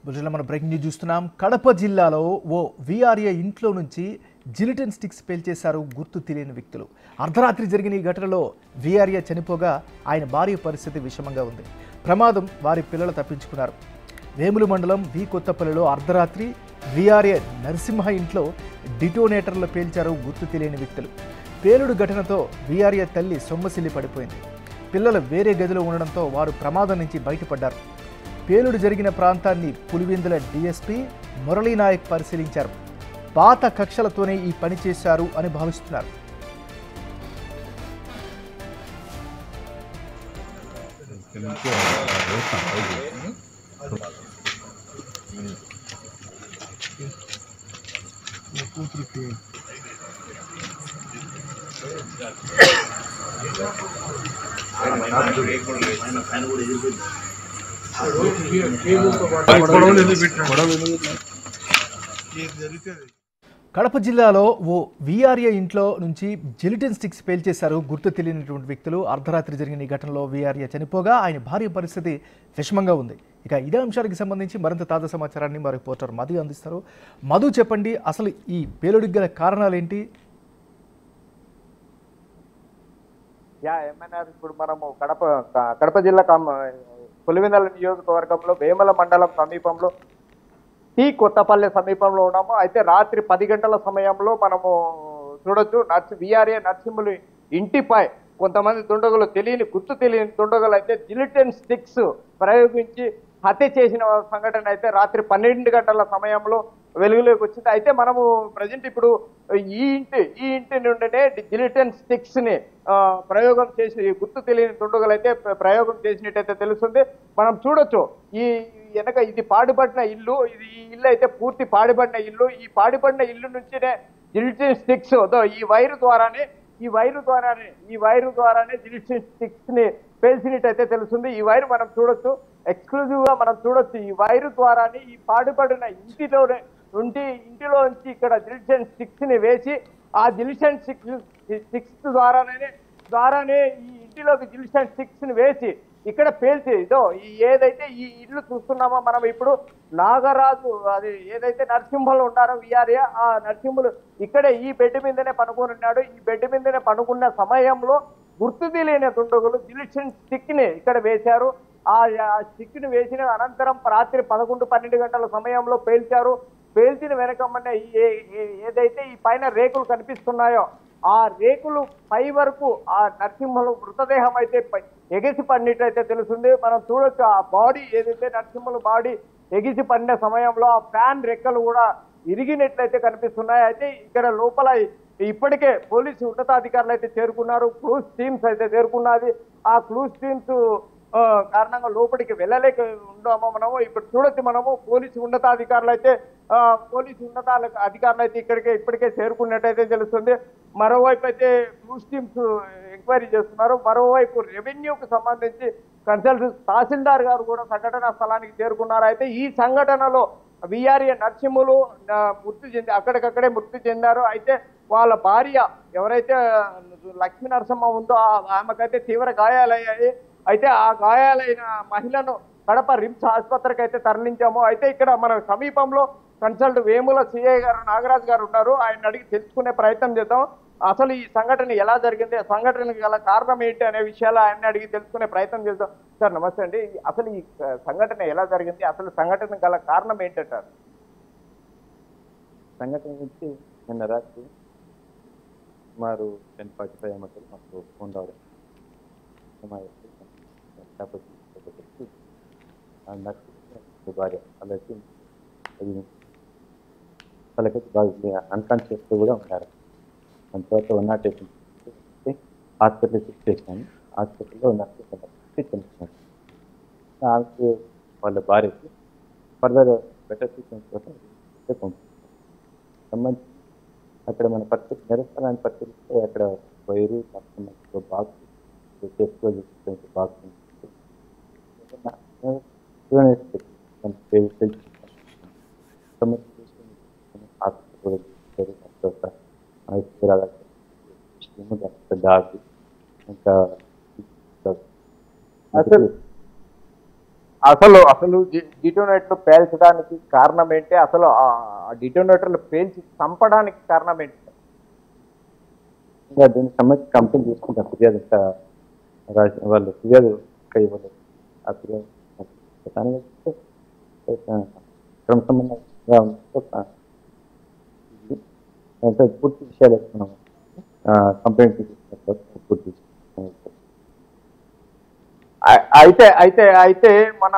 బులెటిన్లో మనం breaking news చూస్తున్నాం. కడప జిల్లాలో ఓ వీఆర్ఏ ఇంట్లో నుంచి జిలిటిన్ స్టిక్స్ పేల్చేశారు గుర్తు తెలియని వ్యక్తులు. అర్ధరాత్రి జరిగిన ఈ ఘటనలో వీఆర్ఏ చనిపోగా ఆయన భార్య పరిస్థితి విషమంగా ఉంది. ప్రమాదం వారి పిల్లలు తప్పించుకున్నారు. వేములు మండలం వి కొత్తపల్లిలో అర్ధరాత్రి వీఆర్ఏ నరసింహ ఇంట్లో డిటోనేటర్లు పేల్చారు గుర్తు తెలియని వ్యక్తులు. పేలుడు ఘటనతో వీఆర్ఏ తల్లి సొమ్మసిల్లి పడిపోయింది. పిల్లలు వేరే గదిలో ఉండడంతో వారు ప్రమాదం నుంచి బయటపడ్డారు. పేలుడు జరిగిన ప్రాంతాన్ని పులివెందుల డీఎస్పీ మురళీనాయక్ పరిశీలించారు. పాత కక్షలతోనే ఈ పని చేశారు అని భావిస్తున్నారు. కడప జిల్లాలో ఓ వీఆర్ఏ ఇంట్లో నుంచి జిలిటిన్ స్టిక్స్ పేల్చేశారు గుర్తు తెలియనటువంటి వ్యక్తులు. అర్ధరాత్రి జరిగిన ఈ ఘటనలో వీఆర్ఏ చనిపోగా ఆయన భార్య పరిస్థితి విషమంగా ఉంది. ఇక ఇదే అంశానికి సంబంధించి మరింత తాజా సమాచారాన్ని మా రిపోర్టర్ మధు అందిస్తారు. మధు, చెప్పండి, అసలు ఈ పేలుడికి గల కారణాలు ఏంటి? ఎంఎన్ఆర్ ఇప్పుడు మనము కడప జిల్లా పులివెందుల నియోజకవర్గంలో వేముల మండలం సమీపంలో టీ కొత్తపల్లి సమీపంలో ఉన్నాము. అయితే రాత్రి 10 గంటల సమయంలో మనము చూడొచ్చు వీఆర్ఏ నరసింహులు ఇంటిపై కొంతమంది దుండగులు గుర్తు తెలియని దుండగులు అయితే జిలిటిన్ స్టిక్స్ ప్రయోగించి హత్య చేసిన సంఘటన అయితే రాత్రి 12 గంటల సమయంలో వెలుగులోకి వచ్చింది. అయితే మనము ప్రజెంట్ ఇప్పుడు ఈ ఇంటి నుండినే జిలిటిన్ స్టిక్స్ ని ప్రయోగం చేసి గుర్తు తెలియని దుండగులు అయితే ప్రయోగం చేసినట్టయితే తెలుస్తుంది. మనం చూడొచ్చు ఈ వెనక ఇది పాడుపడిన ఇల్లు, ఈ ఇల్లు అయితే పూర్తి పాడుపడిన ఇల్లు. ఈ పాడుపడిన ఇల్లు నుంచినే జిలిటిన్ స్టిక్స్ ఈ వైరు ద్వారానే జిలిటిన్ స్టిక్స్ ని పేల్చినట్టయితే తెలుస్తుంది. ఈ వైరు మనం చూడొచ్చు, ఎక్స్క్లూజివ్ గా మనం చూడొచ్చు. ఈ వైరు ద్వారానే ఈ పాడుపడిన ఇంటిలో నుంచి ఇక్కడ జిలిటిన్ స్టిక్స్ ని వేసి ఆ జిలిటిన్ స్టిక్స్ ద్వారానే ఈ ఇంటిలోకి జిలిటిన్ స్టిక్స్ ని వేసి ఇక్కడ పేల్చి ఏదైతే ఈ ఇల్లు చూస్తున్నామో మనం ఇప్పుడు నాగరాజు, అది ఏదైతే నరసింహులు ఉన్నారో వీఆర్ఏ, ఆ నరసింహులు ఇక్కడే ఈ బెడ్ మీదనే పనుకొని ఉన్నాడు. ఈ బెడ్ మీదనే పనుకున్న సమయంలో గుర్తు తెలియని దుండగులు జిలిటిన్ స్టిక్ ని ఇక్కడ వేశారు. ఆ స్టిక్ ని వేసిన అనంతరం రాత్రి 11-12 గంటల సమయంలో పేల్చారు. పేల్చిన వెనకమ్మనే ఏదైతే ఈ పైన రేకులు కనిపిస్తున్నాయో ఆ రేకులు పై వరకు ఆ నరసింహులు మృతదేహం అయితే ఎగిసి పడినట్టయితే తెలుస్తుంది. మనం చూడొచ్చు ఆ బాడీ ఏదైతే నరసింహుల బాడీ ఎగిసి పడిన సమయంలో ఆ ఫ్యాన్ రెక్కలు కూడా ఇరిగినట్లయితే కనిపిస్తున్నాయి. అయితే ఇక్కడ లోపల ఇప్పటికే పోలీసు ఉన్నతాధికారులు అయితే చేరుకున్నారు. క్లూస్ టీమ్స్ అయితే చేరుకున్నది. ఆ క్లూస్ టీమ్స్ కారణంగా లోపలికి వెళ్ళలేక ఉన్నాము. మనము ఇప్పుడు చూడొచ్చు, మనము పోలీసు ఉన్నతాధికారులు అయితే ఇప్పటికే చేరుకున్నట్టయితే తెలుస్తుంది. మరోవైపు అయితే క్లూస్ టీమ్స్ ఎంక్వైరీ చేస్తున్నారు. మరోవైపు రెవెన్యూకు సంబంధించి కన్సల్టెంట్ తహసీల్దార్ గారు కూడా సంఘటనా స్థలానికి చేరుకున్నారు. అయితే ఈ సంఘటనలో వీఆర్ఏ నరసింహులు అక్కడికక్కడే మృతి చెందారు. అయితే వాళ్ళ భార్య ఎవరైతే లక్ష్మీ నరసింహ ఉందో ఆమెకైతే తీవ్ర గాయాలయ్యాయి. అయితే ఆ గాయాలైన మహిళను కడప రిమ్స్ ఆసుపత్రికి అయితే తరలించాము. అయితే ఇక్కడ మన సమీపంలో కన్సల్ట్ వేముల సిఐ గారు నాగరాజు గారు ఉన్నారు. ఆయన అడిగి తెలుసుకునే ప్రయత్నం చేద్దాం. అసలు ఈ సంఘటన ఎలా జరిగింది, సంఘటనకు గల కారణం ఏంటి అనే విషయాలు ఆయన అడిగి తెలుసుకునే ప్రయత్నం చేద్దాం. సార్ నమస్తే అండి. అసలు ఈ సంఘటన ఎలా జరిగింది, అసలు సంఘటన గల కారణం ఏంటంటారు? సంఘటన నుంచి నిన్న రాత్రి సుమారు 10:45 మధ్యలో మాకు ఫోన్ రావడం, భార్య వాళ్ళకి బాగా అన్కాన్షియస్ కూడా ఉన్నారు. దాని తర్వాత 108 హాస్పిటల్ షిఫ్ట్ చేసినాను. హాస్పిటల్లో తెలుసుకున్నాను. ఆమెకి వాళ్ళ భార్యకి ఫర్దర్ బెటర్ ట్రీట్మెంట్ కోసం సంబంధించి అక్కడ మన పరిస్థితి నిరసన పరిస్థితిలో అక్కడ వైరు బాక్స్ బాక్స్ అసలు అసలు అసలు డిటోనేటర్లు పేల్చడానికి కారణం ఏంటి, అసలు ఆ డిటోనేటర్లు పేల్చి చంపడానికి కారణం ఏంటి? ఇంకా దీనికి సంబంధించి కంప్లైంట్ తీసుకుంటాం. ఫిర్యాదు వాళ్ళు ఫిర్యాదు ఇవ్వలేదు. ఆ ఫిర్యాదు క్రమ సంబంధంగా పూర్తి విషయాలు వేసుకున్నాము. కంప్లైంట్ పూర్తి అయితే అయితే అయితే మన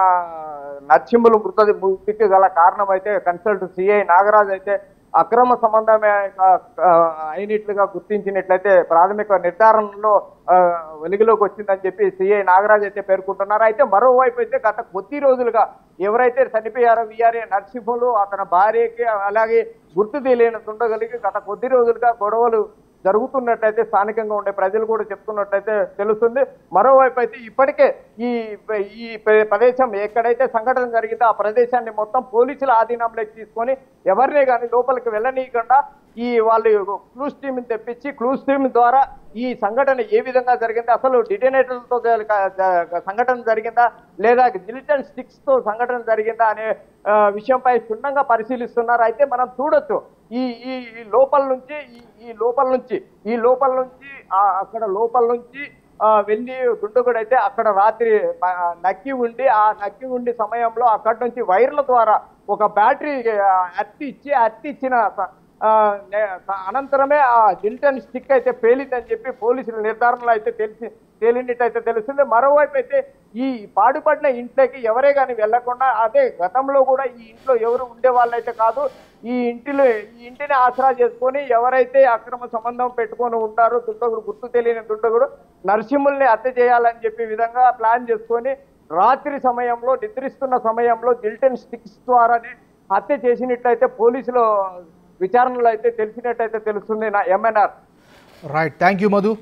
నరసింహులు మృతికి గల కారణం అయితే కన్సల్ట్ సిఐ నాగరాజ్ అయితే అక్రమ సంబంధమే అయినట్లుగా గుర్తించినట్లయితే ప్రాథమిక నిర్ధారణలో వెలుగులోకి వచ్చిందని చెప్పి సిఐ నాగరాజ్ అయితే పేర్కొంటున్నారు. అయితే మరోవైపు అయితే గత కొద్ది రోజులుగా ఎవరైతే చనిపోయారో వీఆర్ఏ నరసింహులు అతని భార్యకి అలాగే గుర్తు తెలియని దుండగలిగి గత కొద్ది రోజులుగా గొడవలు జరుగుతున్నట్టయితే స్థానికంగా ఉండే ప్రజలు కూడా చెప్తున్నట్టయితే తెలుస్తుంది. మరోవైపు అయితే ఇప్పటికే ఈ ఈ ప్రదేశం ఎక్కడైతే సంఘటన జరిగిందో ఆ ప్రదేశాన్ని మొత్తం పోలీసుల ఆధీనంలోకి తీసుకొని ఎవరినే కానీ లోపలికి వెళ్ళనీయకుండా ఈ వాళ్ళు క్లూస్ టీమ్ తెప్పించి క్లూస్ టీమ్ ద్వారా ఈ సంఘటన ఏ విధంగా జరిగింది, అసలు డిటోనేటర్లతో సంఘటన జరిగిందా లేదా జిలిటన్ స్టిక్స్ తో సంఘటన జరిగిందా అనే విషయంపై క్షుణ్ణంగా పరిశీలిస్తున్నారు. అయితే మనం చూడొచ్చు ఈ లోపల నుంచి అక్కడ లోపల నుంచి వెళ్ళి దుండగుడు అయితే అక్కడ రాత్రి నక్కి ఉండి సమయంలో అక్కడి నుంచి వైర్ల ద్వారా ఒక బ్యాటరీ అట్టి ఇచ్చిన అనంతరమే ఆ జిల్టన్ స్టిక్ అయితే పేలిందని చెప్పి పోలీసుల నిర్ధారణలో అయితే తేలినట్టయితే తెలుస్తుంది. మరోవైపు అయితే ఈ పాడుపడిన ఇంట్లోకి ఎవరే కానీ వెళ్లకుండా, అదే గతంలో కూడా ఈ ఇంట్లో ఎవరు ఉండే వాళ్ళైతే కాదు, ఈ ఇంటిని ఆసరా చేసుకొని ఎవరైతే అక్రమ సంబంధం పెట్టుకొని ఉంటారో దుండగుడు, గుర్తు తెలియని దుండగుడు నరసింహుల్ని హత్య చేయాలని చెప్పి విధంగా ప్లాన్ చేసుకొని రాత్రి సమయంలో నిద్రిస్తున్న సమయంలో జిల్టన్ స్టిక్స్ ద్వారానే హత్య చేసినట్లయితే పోలీసులు విచారణలో అయితే తెలిసినట్టయితే తెలుస్తుంది. నా MNR. Right, thank you Madhu.